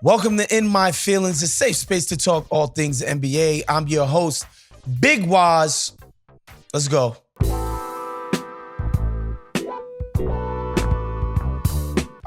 Welcome to In My Feelings, a safe space to talk all things NBA. I'm your host, Big Waz. Let's go.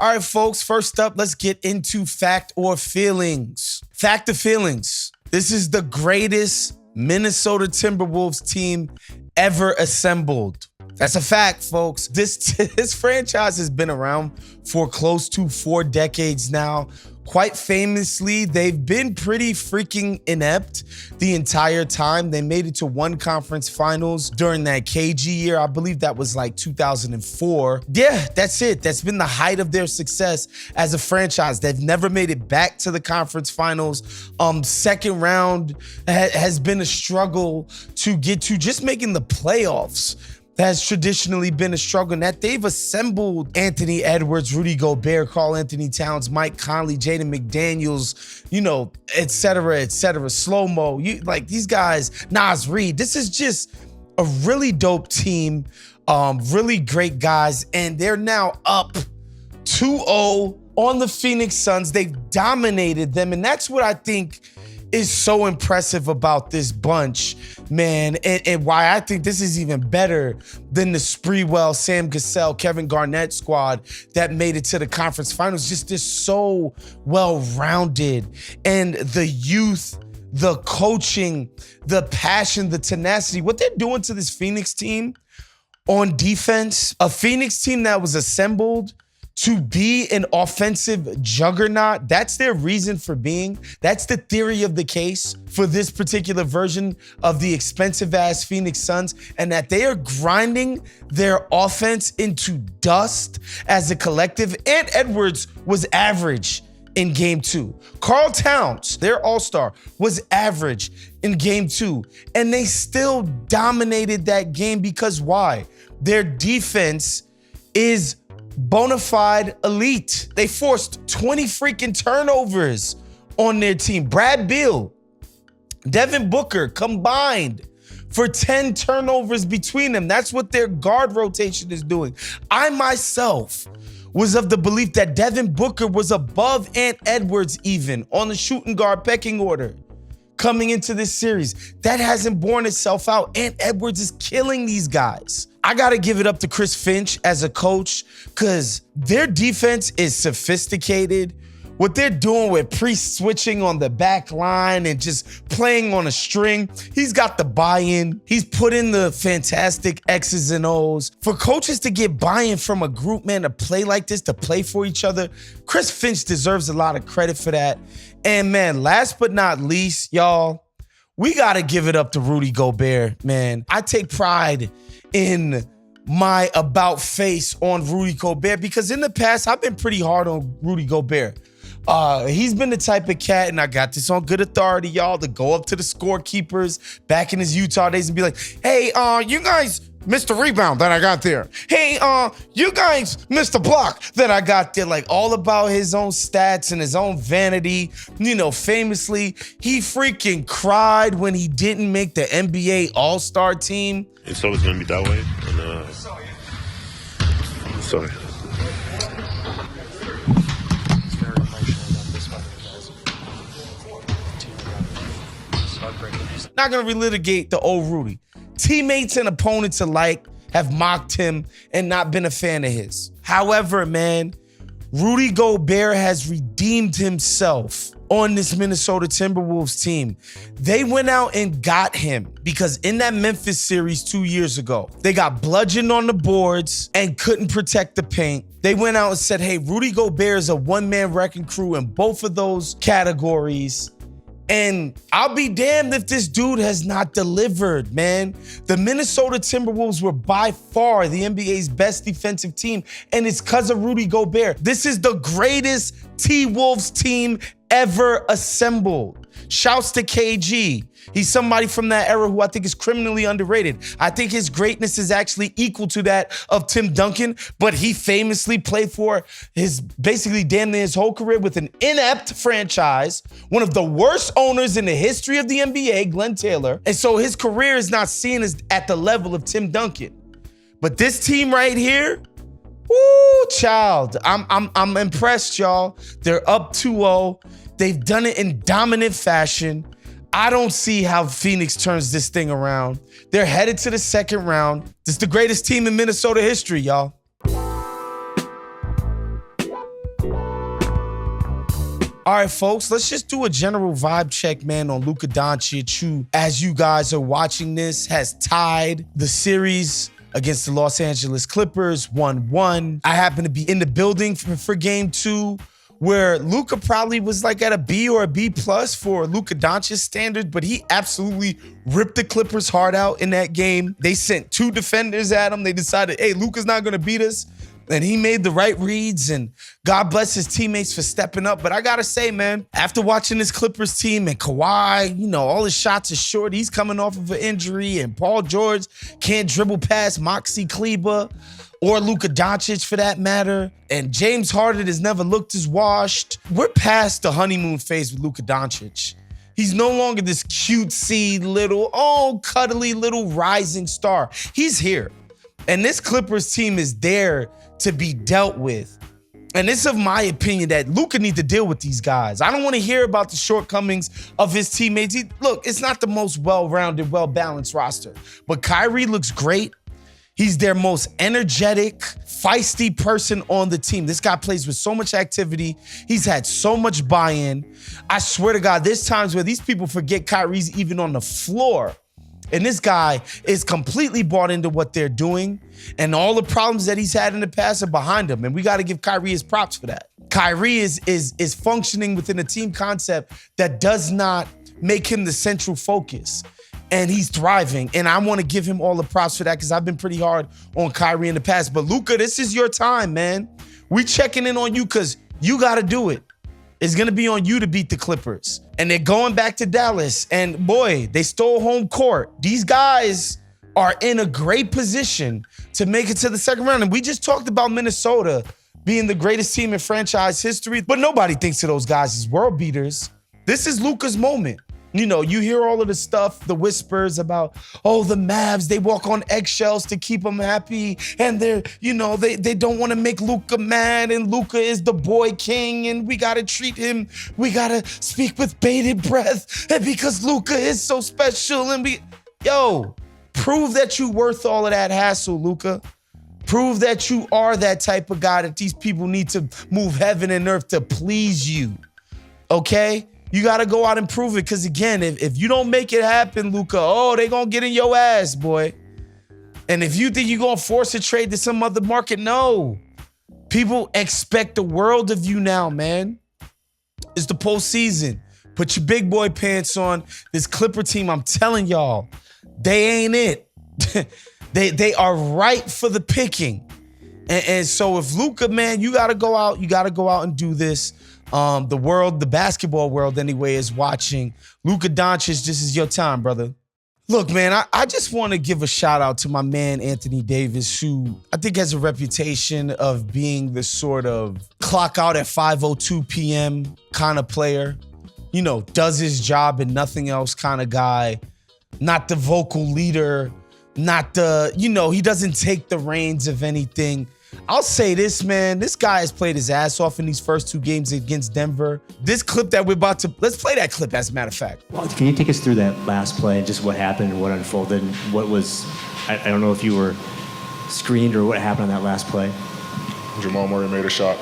All right, folks, first up, let's get into fact or feelings. Fact or feelings. This is the greatest Minnesota Timberwolves team ever assembled. That's a fact, folks. This franchise has been around for close to 4 decades now. Quite famously, they've been pretty freaking inept the entire time. They made it to one conference finals during that KG year. I believe that was like 2004. Yeah, that's it. That's been the height of their success as a franchise. They've never made it back to the conference finals. Second round has been a struggle to get to. Just making the playoffs has traditionally been a struggle. And that they've assembled Anthony Edwards, Rudy Gobert, Karl-Anthony Towns, Mike Conley, Jaden McDaniels, et cetera, slow-mo. These guys, Nas Reed. This is just a really dope team, really great guys. And they're now up 2-0 on the Phoenix Suns. They've dominated them. And that's what I think is so impressive about this bunch, man, and why I think this is even better than the Sprewell, Sam Cassell, Kevin Garnett squad that made it to the conference finals. Just so well-rounded. And the youth, the coaching, the passion, the tenacity, what they're doing to this Phoenix team on defense, a Phoenix team that was assembled to be an offensive juggernaut. That's their reason for being. That's the theory of the case for this particular version of the expensive-ass Phoenix Suns, and that they are grinding their offense into dust as a collective. And Edwards was average in game 2. Karl Towns, their all-star, was average in game 2. And they still dominated that game because why? Their defense is bona fide elite. They forced 20 freaking turnovers on their team. Brad Beal, Devin Booker combined for 10 turnovers between them. That's what their guard rotation is doing. I myself was of the belief that Devin Booker was above Ant Edwards even on the shooting guard pecking order coming into this series. That hasn't borne itself out. Ant Edwards is killing these guys. I gotta give it up to Chris Finch as a coach because their defense is sophisticated. What they're doing with pre-switching on the back line and just playing on a string, he's got the buy-in. He's put in the fantastic X's and O's. For coaches to get buy-in from a group, man, to play like this, to play for each other, Chris Finch deserves a lot of credit for that. And man, last but not least, y'all, we gotta give it up to Rudy Gobert, man. I take pride in my about face on Rudy Gobert because in the past, I've been pretty hard on Rudy Gobert. He's been the type of cat, and I got this on good authority, y'all, to go up to the scorekeepers back in his Utah days and be like, hey, you guys missed the rebound that I got there. Hey, you guys missed the block that I got there. Like, all about his own stats and his own vanity. Famously, he freaking cried when he didn't make the NBA All-Star team. It's always going to be that way. And, sorry. Not going to relitigate the old Rudy. Teammates and opponents alike have mocked him and not been a fan of his. However, man, Rudy Gobert has redeemed himself on this Minnesota Timberwolves team. They went out and got him because in that Memphis series 2 years ago, they got bludgeoned on the boards and couldn't protect the paint. They went out and said, hey, Rudy Gobert is a one-man wrecking crew in both of those categories. And I'll be damned if this dude has not delivered, man. The Minnesota Timberwolves were by far the NBA's best defensive team, and it's because of Rudy Gobert. This is the greatest T-Wolves team ever assembled. Shouts to KG. He's somebody from that era who I think is criminally underrated. I think his greatness is actually equal to that of Tim Duncan, but he famously played for his basically damn near his whole career with an inept franchise, one of the worst owners in the history of the NBA, Glenn Taylor. And so his career is not seen as at the level of Tim Duncan. But this team right here, woo, child, I'm impressed, y'all. They're up 2-0. They've done it in dominant fashion. I don't see how Phoenix turns this thing around. They're headed to the second round. This is the greatest team in Minnesota history, y'all. All right, folks, let's just do a general vibe check, man, on Luka Doncic, who, as you guys are watching this, has tied the series against the Los Angeles Clippers 1-1. I happen to be in the building for game 2, where Luka probably was like at a B or a B plus for Luka Doncic standards, but he absolutely ripped the Clippers' heart out in that game. They sent 2 defenders at him. They decided, hey, Luka's not gonna beat us. And he made the right reads, and God bless his teammates for stepping up. But I gotta say, man, after watching this Clippers team and Kawhi, all his shots are short. He's coming off of an injury, and Paul George can't dribble past Maxi Kleber or Luka Doncic for that matter. And James Harden has never looked as washed. We're past the honeymoon phase with Luka Doncic. He's no longer this cutesy little, cuddly little rising star. He's here. And this Clippers team is there to be dealt with. And it's of my opinion that Luka needs to deal with these guys. I don't want to hear about the shortcomings of his teammates. Look, it's not the most well-rounded, well-balanced roster. But Kyrie looks great. He's their most energetic, feisty person on the team. This guy plays with so much activity. He's had so much buy-in. I swear to God, there's times where these people forget Kyrie's even on the floor. And this guy is completely bought into what they're doing. And all the problems that he's had in the past are behind him. And we got to give Kyrie his props for that. Kyrie is functioning within a team concept that does not make him the central focus. And he's thriving. And I want to give him all the props for that because I've been pretty hard on Kyrie in the past. But Luka, this is your time, man. We checking in on you because you got to do it. It's going to be on you to beat the Clippers. And they're going back to Dallas. And boy, they stole home court. These guys are in a great position to make it to the second round. And we just talked about Minnesota being the greatest team in franchise history, but nobody thinks of those guys as world beaters. This is Luka's moment. You hear all of the stuff, the whispers about, the Mavs, they walk on eggshells to keep them happy. And they're, they don't want to make Luka mad. And Luka is the boy king. And we got to treat him. We got to speak with bated breath. And because Luka is so special. And prove that you worth all of that hassle, Luka. Prove that you are that type of guy that these people need to move heaven and earth to please you. Okay? You got to go out and prove it because, again, if you don't make it happen, Luka, they going to get in your ass, boy. And if you think you're going to force a trade to some other market, no. People expect the world of you now, man. It's the postseason. Put your big boy pants on. This Clipper team, I'm telling y'all, they ain't it. they are ripe for the picking. And so if Luka, man, you got to go out. You got to go out and do this. The basketball world anyway, is watching. Luka Doncic, this is your time, brother. Look, man, I just want to give a shout out to my man, Anthony Davis, who I think has a reputation of being the sort of clock out at 5:02 p.m. kind of player. Does his job and nothing else kind of guy. Not the vocal leader, not the, he doesn't take the reins of anything. I'll say this, man. This guy has played his ass off in these first 2 games against Denver. This clip that we're about to... Let's play that clip, as a matter of fact. Well, can you take us through that last play and just what happened and what unfolded? And what was... I don't know if you were screened or what happened on that last play. Jamal Murray made a shot.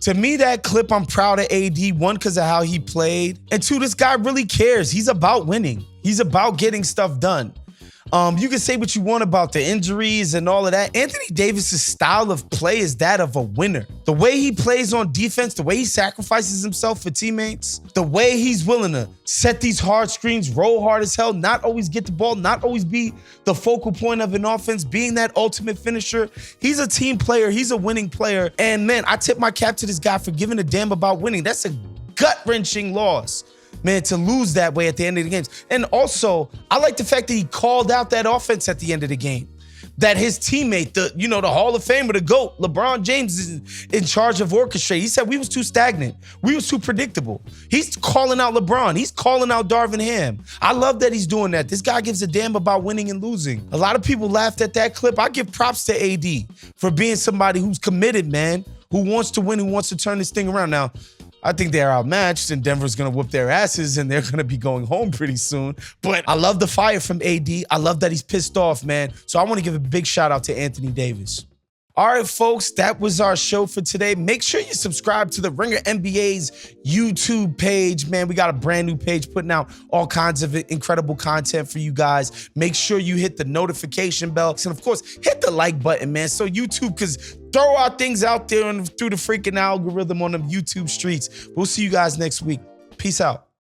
To me, that clip, I'm proud of AD. 1, because of how he played. And 2, this guy really cares. He's about winning. He's about getting stuff done. You can say what you want about the injuries and all of that. Anthony Davis's style of play is that of a winner. The way he plays on defense, the way he sacrifices himself for teammates, the way he's willing to set these hard screens, roll hard as hell, not always get the ball, not always be the focal point of an offense, being that ultimate finisher. He's a team player. He's a winning player. And man, I tip my cap to this guy for giving a damn about winning. That's a gut-wrenching loss, man, to lose that way at the end of the games. And also, I like the fact that he called out that offense at the end of the game. that his teammate, the Hall of Famer, the GOAT, LeBron James, is in charge of orchestrating. He said we was too stagnant. We was too predictable. He's calling out LeBron. He's calling out Darvin Ham. I love that he's doing that. This guy gives a damn about winning and losing. A lot of people laughed at that clip. I give props to AD for being somebody who's committed, man, who wants to win, who wants to turn this thing around. Now, I think they're outmatched and Denver's going to whoop their asses and they're going to be going home pretty soon. But I love the fire from AD. I love that he's pissed off, man. So I want to give a big shout out to Anthony Davis. All right, folks, that was our show for today. Make sure you subscribe to the Ringer NBA's YouTube page. Man, we got a brand new page putting out all kinds of incredible content for you guys. Make sure you hit the notification bell. And of course, hit the like button, man, so YouTube can throw our things out there through the freaking algorithm on them YouTube streets. We'll see you guys next week. Peace out.